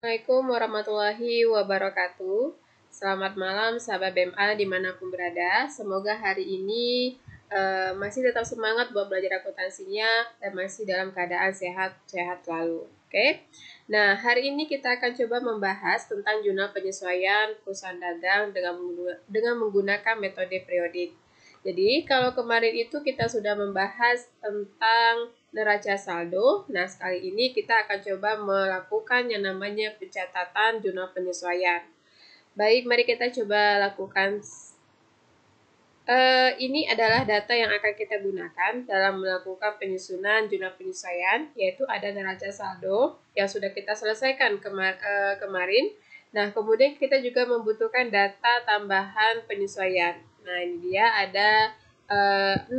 Assalamualaikum warahmatullahi wabarakatuh. Selamat malam sahabat BMA dimanapun berada. Semoga hari ini masih tetap semangat buat belajar akuntansinya dan masih dalam keadaan sehat-sehat selalu. Oke. Nah, hari ini kita akan coba membahas tentang jurnal penyesuaian perusahaan dagang dengan menggunakan metode periodik. Jadi, kalau kemarin itu kita sudah membahas tentang neraca saldo. Nah, sekali ini kita akan coba melakukan yang namanya pencatatan jurnal penyesuaian. Baik, mari kita coba lakukan. Ini adalah data yang akan kita gunakan dalam melakukan penyusunan jurnal penyesuaian, yaitu ada neraca saldo yang sudah kita selesaikan kemarin. Nah, kemudian kita juga membutuhkan data tambahan penyesuaian. Nah, ini dia ada 6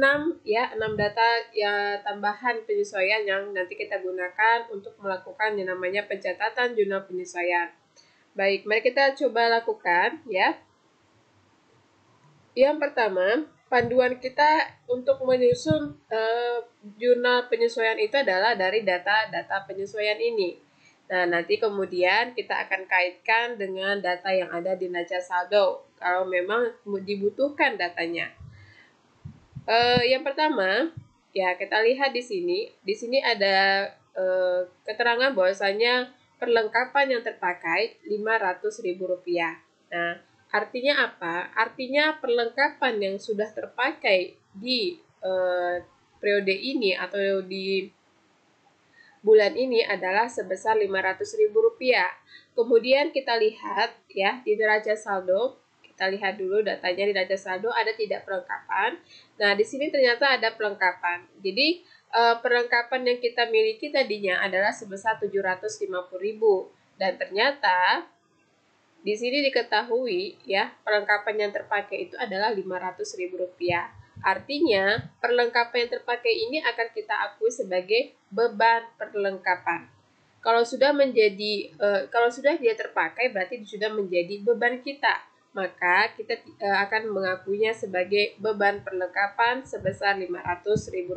data ya tambahan penyesuaian yang nanti kita gunakan untuk melakukan yang namanya pencatatan jurnal penyesuaian. Baik, mari kita coba lakukan ya. Yang pertama, panduan kita untuk menyusun jurnal penyesuaian itu adalah dari data-data penyesuaian ini. Nah, nanti kemudian kita akan kaitkan dengan data yang ada di neraca saldo kalau memang dibutuhkan datanya. Yang pertama, ya kita lihat di sini. Di sini ada keterangan bahwasanya perlengkapan yang terpakai Rp500.000. Nah, artinya apa? Artinya perlengkapan yang sudah terpakai di periode ini atau di bulan ini adalah sebesar Rp500.000. Kemudian kita lihat ya di neraca saldo. Kita lihat dulu datanya di neraca saldo ada tidak perlengkapan. Nah, di sini ternyata ada perlengkapan. Jadi perlengkapan yang kita miliki tadinya adalah sebesar Rp750.000 dan ternyata di sini diketahui ya perlengkapan yang terpakai itu adalah Rp500.000. Artinya, perlengkapan yang terpakai ini akan kita akui sebagai beban perlengkapan. Kalau sudah dia terpakai, berarti sudah menjadi beban kita. Maka kita akan mengakuinya sebagai beban perlengkapan sebesar Rp500.000.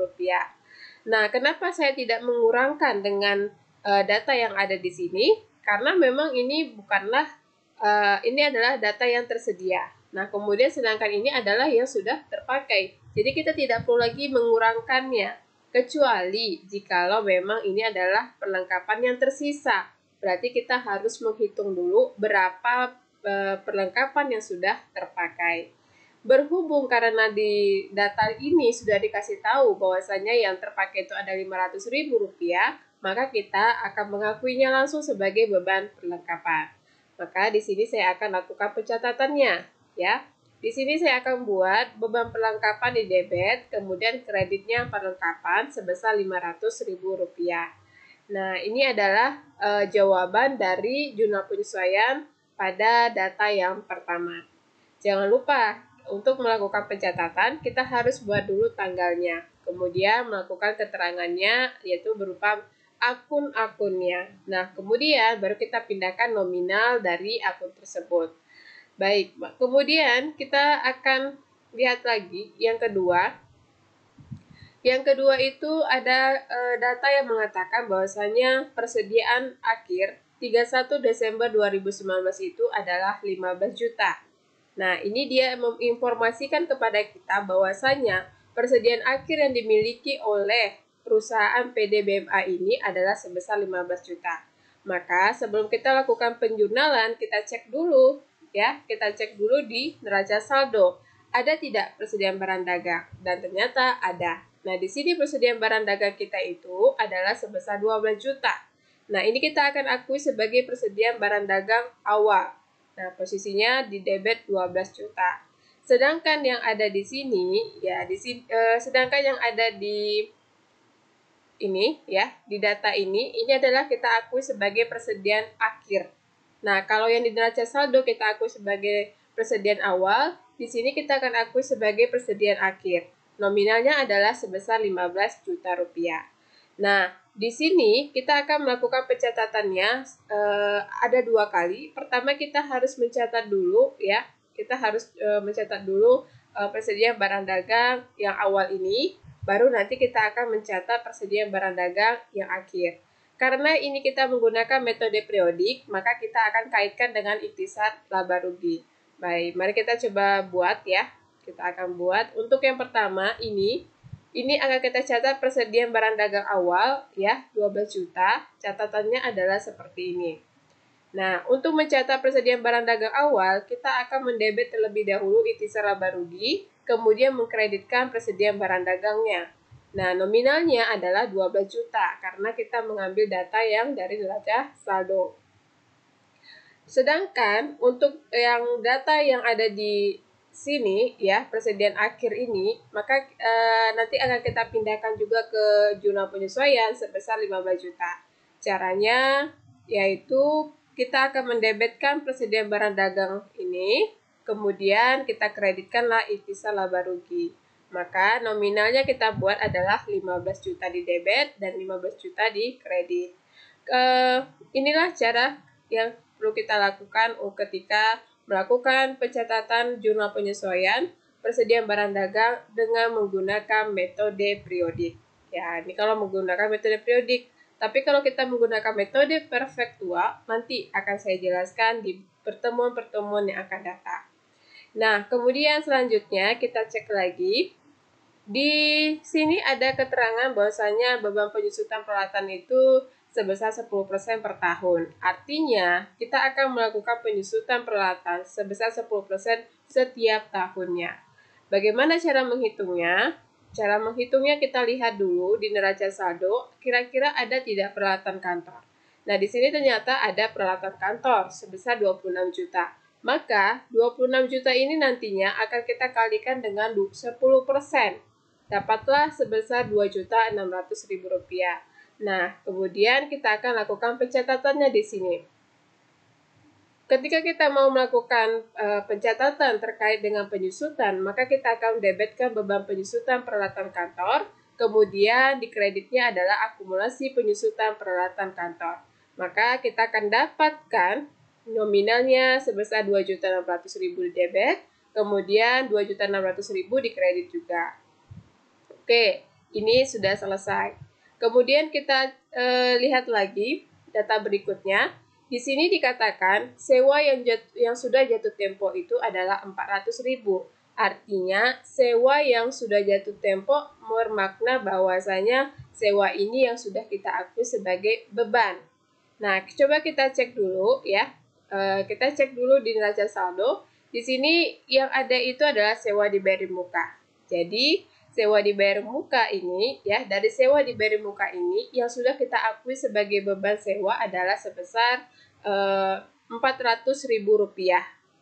Nah, kenapa saya tidak mengurangkan dengan data yang ada di sini? Karena memang ini ini adalah data yang tersedia. Nah, kemudian sedangkan ini adalah yang sudah terpakai. Jadi kita tidak perlu lagi mengurangkannya, kecuali jikalau memang ini adalah perlengkapan yang tersisa. Berarti kita harus menghitung dulu berapa perlengkapan yang sudah terpakai. Berhubung karena di data ini sudah dikasih tahu bahwasanya yang terpakai itu ada Rp500.000, maka kita akan mengakuinya langsung sebagai beban perlengkapan. Maka di sini saya akan lakukan pencatatannya, ya. Di sini saya akan buat beban perlengkapan di debit, kemudian kreditnya perlengkapan sebesar Rp500.000. Nah, ini adalah jawaban dari jurnal penyesuaian pada data yang pertama. Jangan lupa, untuk melakukan pencatatan, kita harus buat dulu tanggalnya. Kemudian melakukan keterangannya, yaitu berupa akun-akunnya. Nah, kemudian baru kita pindahkan nominal dari akun tersebut. Baik, kemudian kita akan lihat lagi yang kedua. Yang kedua itu ada data yang mengatakan bahwasanya persediaan akhir 31 Desember 2019 itu adalah 15 juta. Nah, ini dia menginformasikan kepada kita bahwasanya persediaan akhir yang dimiliki oleh perusahaan PD BMA ini adalah sebesar 15 juta. Maka sebelum kita lakukan penjurnalan, kita cek dulu ya, kita cek dulu di neraca saldo. Ada tidak persediaan barang dagang? Dan ternyata ada. Nah, di sini persediaan barang dagang kita itu adalah sebesar 12 juta. Nah, ini kita akan akui sebagai persediaan barang dagang awal. Nah, posisinya di debit 12 juta. Sedangkan yang ada di sini, ya sedangkan yang ada di ini ya, di data ini adalah kita akui sebagai persediaan akhir. Nah, kalau yang di neraca saldo kita akui sebagai persediaan awal, di sini kita akan akui sebagai persediaan akhir. Nominalnya adalah sebesar 15 juta rupiah. Nah, di sini kita akan melakukan pencatatannya ada 2 kali. Pertama kita harus mencatat dulu ya. Kita harus mencatat dulu persediaan barang dagang yang awal ini. Baru nanti kita akan mencatat persediaan barang dagang yang akhir. Karena ini kita menggunakan metode periodik, maka kita akan kaitkan dengan ikhtisar laba rugi. Baik, mari kita coba buat ya. Kita akan buat. Untuk yang pertama ini akan kita catat persediaan barang dagang awal ya, 12 juta. Catatannya adalah seperti ini. Nah, untuk mencatat persediaan barang dagang awal, kita akan mendebit terlebih dahulu ikhtisar laba rugi, kemudian mengkreditkan persediaan barang dagangnya. Nah, nominalnya adalah 12 juta karena kita mengambil data yang dari neraca saldo. Sedangkan untuk yang data yang ada di sini ya, persediaan akhir ini, maka nanti akan kita pindahkan juga ke jurnal penyesuaian sebesar 15 juta. Caranya yaitu kita akan mendebitkan persediaan barang dagang ini, kemudian kita kreditkanlah ikhtisar laba rugi. Maka nominalnya kita buat adalah 15 juta di debit dan 15 juta di kredit. Inilah cara yang perlu kita lakukan ketika melakukan pencatatan jurnal penyesuaian persediaan barang dagang dengan menggunakan metode periodik. Ya, ini kalau menggunakan metode periodik. Tapi kalau kita menggunakan metode perfektua, nanti akan saya jelaskan di pertemuan-pertemuan yang akan datang. Nah, kemudian selanjutnya kita cek lagi. Di sini ada keterangan bahwasanya beban penyusutan peralatan itu sebesar 10% per tahun. Artinya, kita akan melakukan penyusutan peralatan sebesar 10% setiap tahunnya. Bagaimana cara menghitungnya? Cara menghitungnya kita lihat dulu di neraca saldo, kira-kira ada tidak peralatan kantor. Nah, di sini ternyata ada peralatan kantor sebesar 26 juta. Maka, 26 juta ini nantinya akan kita kalikan dengan 10%. Dapatlah sebesar Rp2.600.000. Nah, kemudian kita akan lakukan pencatatannya di sini. Ketika kita mau melakukan pencatatan terkait dengan penyusutan, maka kita akan debitkan beban penyusutan peralatan kantor, kemudian di kreditnya adalah akumulasi penyusutan peralatan kantor. Maka kita akan dapatkan nominalnya sebesar Rp2.600.000 di debit, kemudian Rp2.600.000 di kredit juga. Oke, ini sudah selesai. Kemudian kita lihat lagi data berikutnya. Di sini dikatakan sewa yang sudah jatuh tempo itu adalah 400.000. Artinya sewa yang sudah jatuh tempo bermakna bahwasanya sewa ini yang sudah kita akui sebagai beban. Nah, coba kita cek dulu ya. Kita cek dulu di neraca saldo. Di sini yang ada itu adalah sewa dibayar di muka. Jadi sewa dibayar muka ini ya, dari sewa dibayar muka ini yang sudah kita akui sebagai beban sewa adalah sebesar Rp400.000.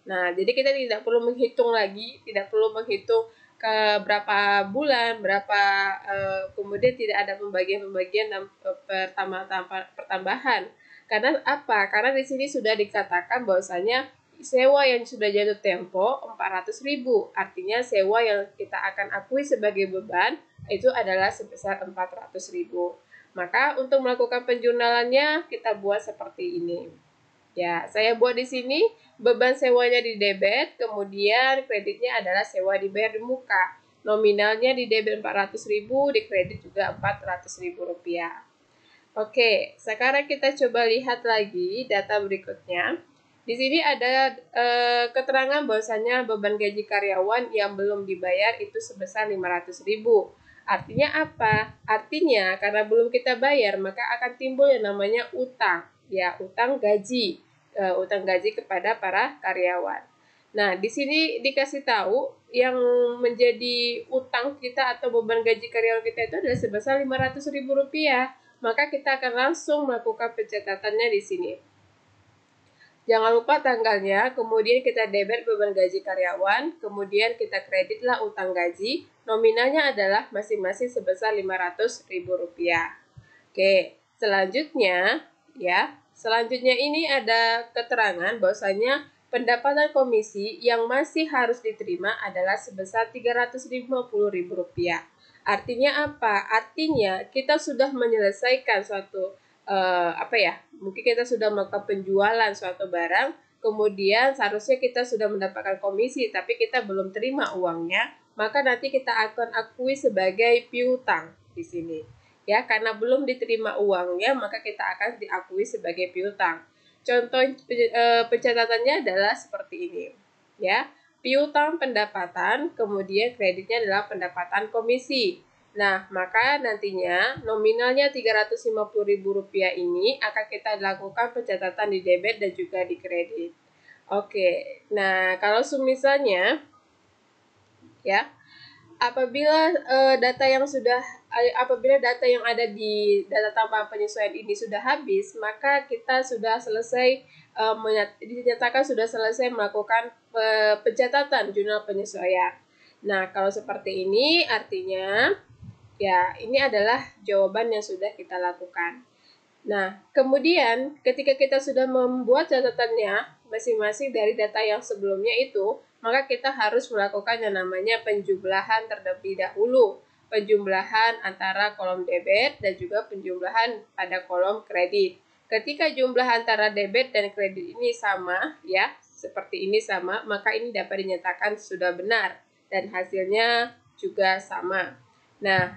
Nah, jadi kita tidak perlu menghitung lagi, tidak perlu menghitung ke berapa bulan, kemudian tidak ada pembagian-pembagian dan pertambahan. Karena apa? Karena di sini sudah dikatakan bahwasanya sewa yang sudah jatuh tempo 400.000. Artinya sewa yang kita akan akui sebagai beban itu adalah sebesar 400.000. Maka untuk melakukan penjurnalannya kita buat seperti ini. Ya, saya buat di sini beban sewanya di debit, kemudian kreditnya adalah sewa dibayar di muka. Nominalnya di debit 400.000, di kredit juga Rp400.000. Oke, sekarang kita coba lihat lagi data berikutnya. Di sini ada keterangan bahwasanya beban gaji karyawan yang belum dibayar itu sebesar 500.000. Artinya apa? Artinya karena belum kita bayar maka akan timbul yang namanya utang, ya utang gaji kepada para karyawan. Nah, di sini dikasih tahu yang menjadi utang kita atau beban gaji karyawan kita itu adalah sebesar Rp500.000. Maka kita akan langsung melakukan pencatatannya di sini. Jangan lupa tanggalnya, kemudian kita debit beban gaji karyawan, kemudian kita kreditlah utang gaji, nominalnya adalah masing-masing sebesar Rp500.000. Oke, selanjutnya ini ada keterangan bahwasanya pendapatan komisi yang masih harus diterima adalah sebesar Rp350.000. Artinya apa? Artinya kita sudah menyelesaikan suatu mungkin kita sudah melakukan penjualan suatu barang, kemudian seharusnya kita sudah mendapatkan komisi, tapi kita belum terima uangnya, maka nanti kita akan akui sebagai piutang di sini. Ya, karena belum diterima uangnya, maka kita akan diakui sebagai piutang. Contoh pencatatannya adalah seperti ini. Ya, piutang pendapatan, kemudian kreditnya adalah pendapatan komisi. Nah, maka nantinya nominalnya Rp350.000 ini akan kita lakukan pencatatan di debit dan juga di kredit. Oke, nah kalau misalnya ya, apabila data yang ada di data tambahan penyesuaian ini sudah habis, maka kita sudah selesai dinyatakan sudah selesai melakukan pencatatan jurnal penyesuaian. Nah, kalau seperti ini artinya ya ini adalah jawaban yang sudah kita lakukan. Nah, kemudian ketika kita sudah membuat catatannya masing-masing dari data yang sebelumnya itu, maka kita harus melakukan yang namanya penjumlahan terlebih dahulu. Penjumlahan antara kolom debit dan juga penjumlahan pada kolom kredit. Ketika jumlah antara debit dan kredit ini sama, ya, seperti ini sama, maka ini dapat dinyatakan sudah benar dan hasilnya juga sama. Nah,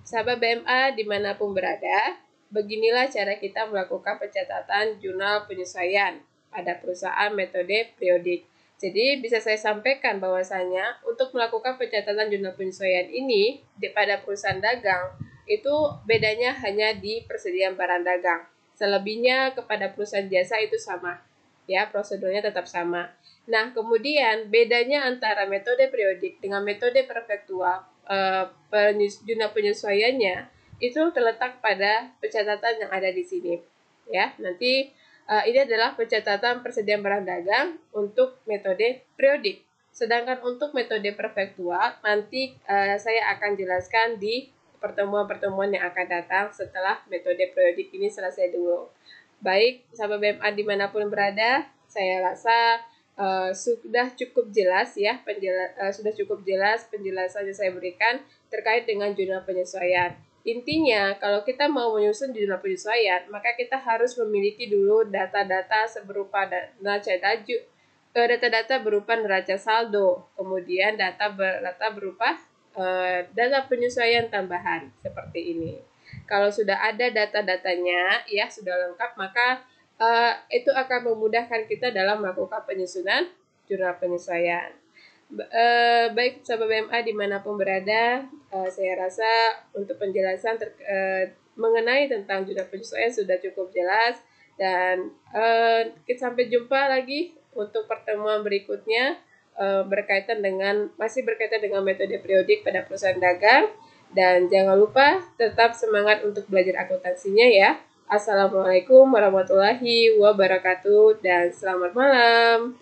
sahabat BMA dimanapun berada, beginilah cara kita melakukan pencatatan jurnal penyesuaian pada perusahaan metode periodik. Jadi bisa saya sampaikan bahwasanya untuk melakukan pencatatan jurnal penyesuaian ini pada perusahaan dagang itu bedanya hanya di persediaan barang dagang. Selebihnya kepada perusahaan jasa itu sama. Ya, prosedurnya tetap sama. Nah, kemudian bedanya antara metode periodik dengan metode perfektual jurnal penyesuaiannya itu terletak pada pencatatan yang ada di sini. Ya, nanti ini adalah pencatatan persediaan barang dagang untuk metode periodik. Sedangkan untuk metode perfektual nanti saya akan jelaskan di pertemuan-pertemuan yang akan datang setelah metode periodik ini selesai dulu. Baik, sahabat BMA dimanapun berada, saya rasa sudah cukup jelas ya penjelasan yang saya berikan terkait dengan jurnal penyesuaian. Intinya, kalau kita mau menyusun jurnal penyesuaian, maka kita harus memiliki dulu data-data data-data berupa neraca saldo, kemudian data berupa data penyesuaian tambahan seperti ini. Kalau sudah ada data-datanya, ya sudah lengkap, maka itu akan memudahkan kita dalam melakukan penyusunan jurnal penyesuaian. Baik sahabat BMA dimanapun berada, saya rasa untuk penjelasan mengenai tentang jurnal penyesuaian sudah cukup jelas dan sampai jumpa lagi untuk pertemuan berikutnya masih berkaitan dengan metode periodik pada perusahaan dagang. Dan jangan lupa tetap semangat untuk belajar akuntansinya ya. Assalamualaikum warahmatullahi wabarakatuh dan selamat malam.